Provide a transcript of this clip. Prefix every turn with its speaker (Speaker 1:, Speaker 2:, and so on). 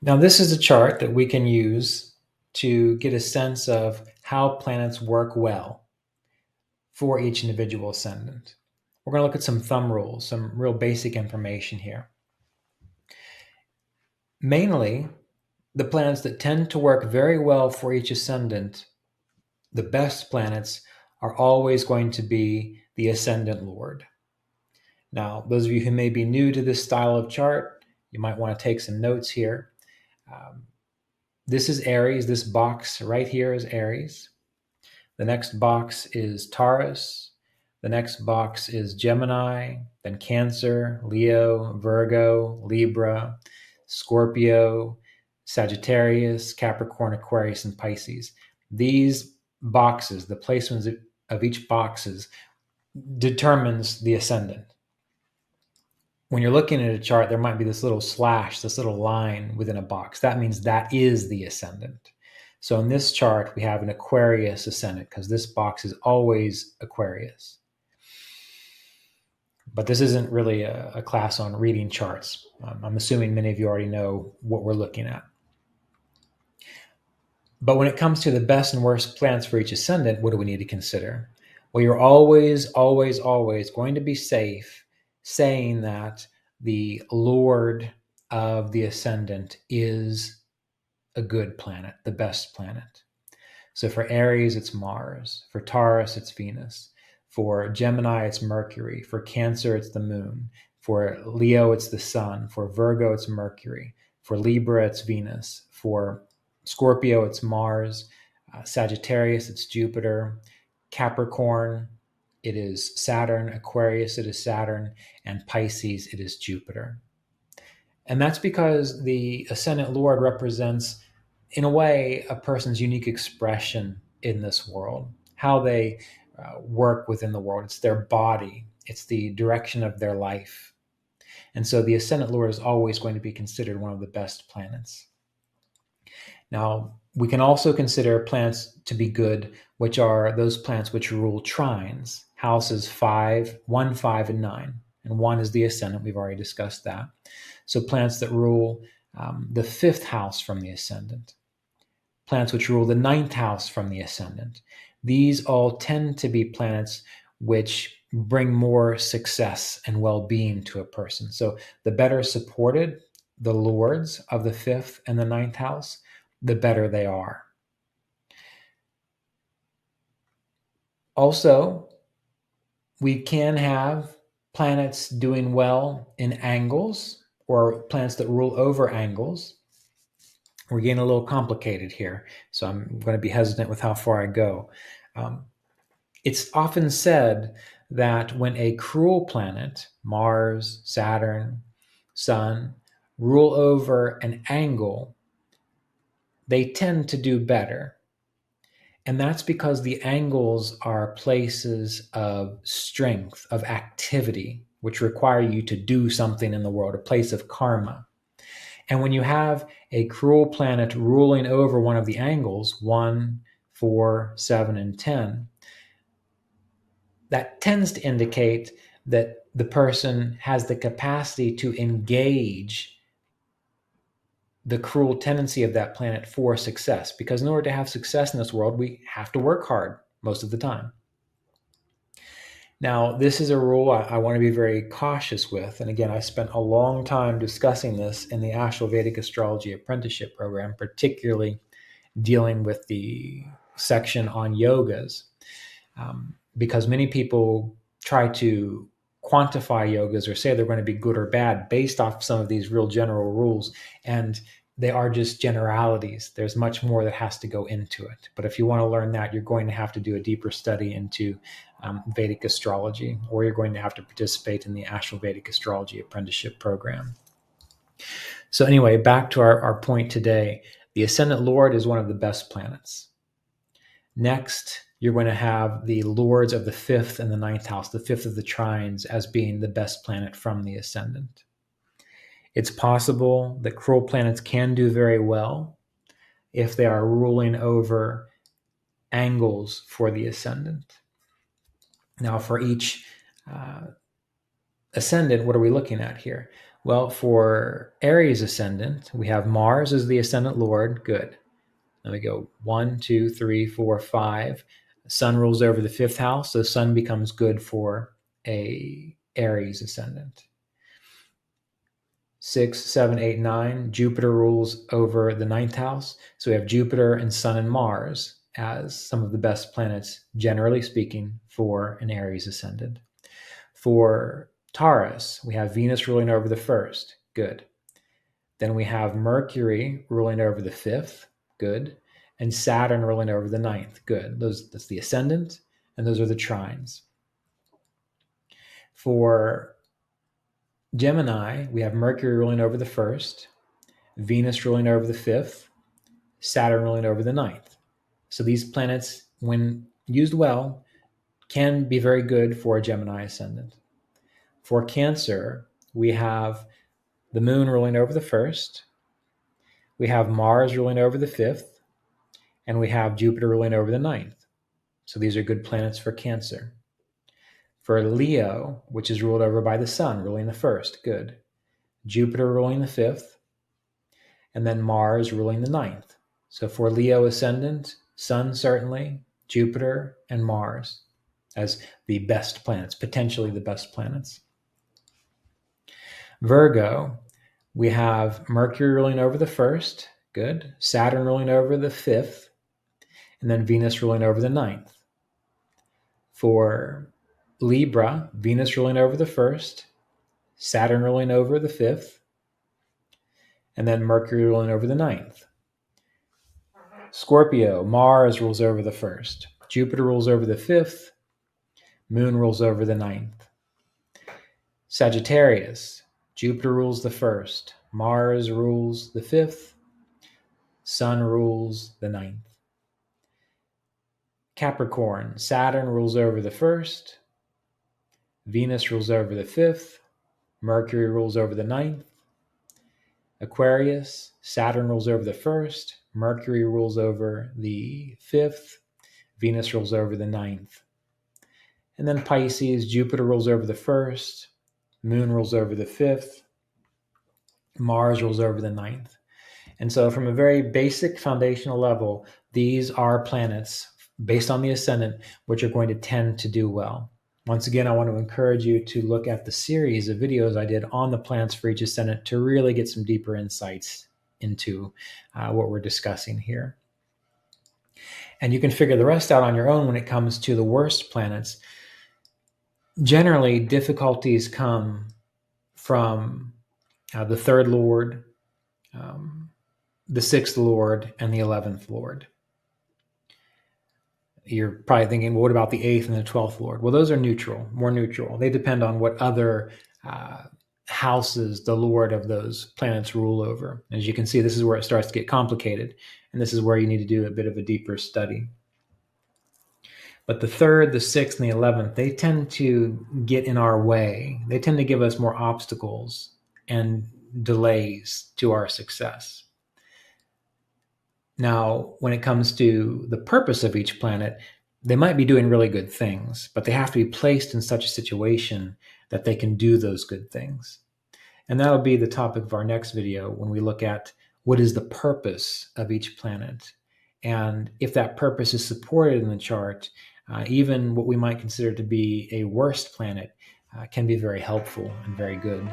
Speaker 1: Now, this is a chart that we can use to get a sense of how planets work well for each individual ascendant. We're going to look at some thumb rules, some real basic information here. Mainly, the planets that tend to work very well for each ascendant, the best planets, are always going to be the ascendant lord. Now, those of you who may be new to this style of chart, you might want to take some notes here. This is Aries. This box right here is Aries. The next box is Taurus. The next box is Gemini, then Cancer, Leo, Virgo, Libra, Scorpio, Sagittarius, Capricorn, Aquarius, and Pisces. These boxes, the placements of each boxes, determines the ascendant. When you're looking at a chart, there might be this little slash, this little line within a box. That means that is the ascendant. So in this chart, we have an Aquarius ascendant because this box is always Aquarius. But this isn't really a class on reading charts. I'm assuming many of you already know what we're looking at. But when it comes to the best and worst planets for each ascendant, what do we need to consider? Well, you're always, always, always going to be safe saying that the Lord of the ascendant is a good planet, the best planet. So for Aries, it's Mars. For Taurus, it's Venus. For Gemini, it's Mercury. For Cancer, it's the Moon. For Leo, it's the Sun. For Virgo, it's Mercury. For Libra, it's Venus. For Scorpio, it's Mars. Sagittarius, it's Jupiter. Capricorn, it is Saturn. Aquarius, it is Saturn. And Pisces, it is Jupiter. And that's because the ascendant Lord represents, in a way, a person's unique expression in this world, how they work within the world. It's their body. It's the direction of their life. And so the ascendant Lord is always going to be considered one of the best planets. Now, we can also consider planets to be good, which are those planets which rule trines, houses 1, 5, and 9. And 1 is the ascendant. We've already discussed that. So planets that rule the 5th house from the ascendant, planets which rule the 9th house from the ascendant. These all tend to be planets which bring more success and well-being to a person. So the better supported the lords of the 5th and the 9th house, the better they are. Also, we can have planets doing well in angles or planets that rule over angles. We're getting a little complicated here, so I'm going to be hesitant with how far I go. It's often said that when a cruel planet, Mars, Saturn, Sun, rule over an angle, they tend to do better. And that's because the angles are places of strength, of activity, which require you to do something in the world, a place of karma. And when you have a cruel planet ruling over one of the angles, 1, 4, 7, and 10, that tends to indicate that the person has the capacity to engage the cruel tendency of that planet for success. Because in order to have success in this world, we have to work hard most of the time. Now, this is a rule I want to be very cautious with. And again, I spent a long time discussing this in the Asheville Vedic Astrology Apprenticeship Program, particularly dealing with the section on yogas, because many people try to quantify yogas or say they're going to be good or bad based off some of these real general rules. And they are just generalities. There's much more that has to go into it. But if you want to learn that, you're going to have to do a deeper study into Vedic astrology, or you're going to have to participate in the Asheville Vedic Astrology Apprenticeship Program. So anyway, back to our point today. The Ascendant Lord is one of the best planets. Next, you're going to have the lords of the 5th and the 9th house, the 5th of the trines, as being the best planet from the ascendant. It's possible that cruel planets can do very well if they are ruling over angles for the ascendant. Now, for each ascendant, what are we looking at here? Well, for Aries ascendant, we have Mars as the ascendant lord. Good. Then we go 1, 2, 3, 4, 5. Sun rules over the fifth house, so Sun becomes good for a Aries ascendant. 6, 7, 8, 9. Jupiter rules over the ninth house. So we have Jupiter and Sun and Mars as some of the best planets, generally speaking, for an Aries ascendant. For Taurus, we have Venus ruling over the first. Good. Then we have Mercury ruling over the fifth. Good. And Saturn ruling over the ninth. Good. That's the ascendant, and those are the trines. For Gemini, we have Mercury ruling over the first, Venus ruling over the fifth, Saturn ruling over the ninth. So these planets, when used well, can be very good for a Gemini ascendant. For Cancer, we have the moon ruling over the first, we have Mars ruling over the fifth, and we have Jupiter ruling over the ninth. So these are good planets for Cancer. For Leo, which is ruled over by the sun, ruling the first, good. Jupiter ruling the fifth, and then Mars ruling the ninth. So for Leo ascendant, Sun certainly, Jupiter, and Mars as the best planets, potentially the best planets. Virgo, we have Mercury ruling over the first, good. Saturn ruling over the fifth, and then Venus ruling over the ninth. For Libra, Venus ruling over the first, Saturn ruling over the fifth, and then Mercury ruling over the ninth. Scorpio, Mars rules over the first, Jupiter rules over the fifth, Moon rules over the ninth. Sagittarius, Jupiter rules the first, Mars rules the fifth, Sun rules the ninth. Capricorn, Saturn rules over the first, Venus rules over the fifth, Mercury rules over the ninth. Aquarius, Saturn rules over the first, Mercury rules over the fifth, Venus rules over the ninth. And then Pisces, Jupiter rules over the first, Moon rules over the fifth, Mars rules over the ninth. And so from a very basic foundational level, these are planets based on the ascendant, which are going to tend to do well. Once again, I want to encourage you to look at the series of videos I did on the planets for each ascendant to really get some deeper insights into what we're discussing here. And you can figure the rest out on your own when it comes to the worst planets. Generally, difficulties come from the third lord, the sixth lord, and the 11th lord. You're probably thinking, well, what about the 8th and the 12th lord? Well, those are neutral, more neutral. They depend on what other houses the lord of those planets rule over. As you can see, this is where it starts to get complicated, and this is where you need to do a bit of a deeper study. But the 3rd, the 6th, and the 11th, they tend to get in our way. They tend to give us more obstacles and delays to our success. Now, when it comes to the purpose of each planet, they might be doing really good things, but they have to be placed in such a situation that they can do those good things. And that'll be the topic of our next video when we look at what is the purpose of each planet. And if that purpose is supported in the chart, even what we might consider to be a worst planet can be very helpful and very good.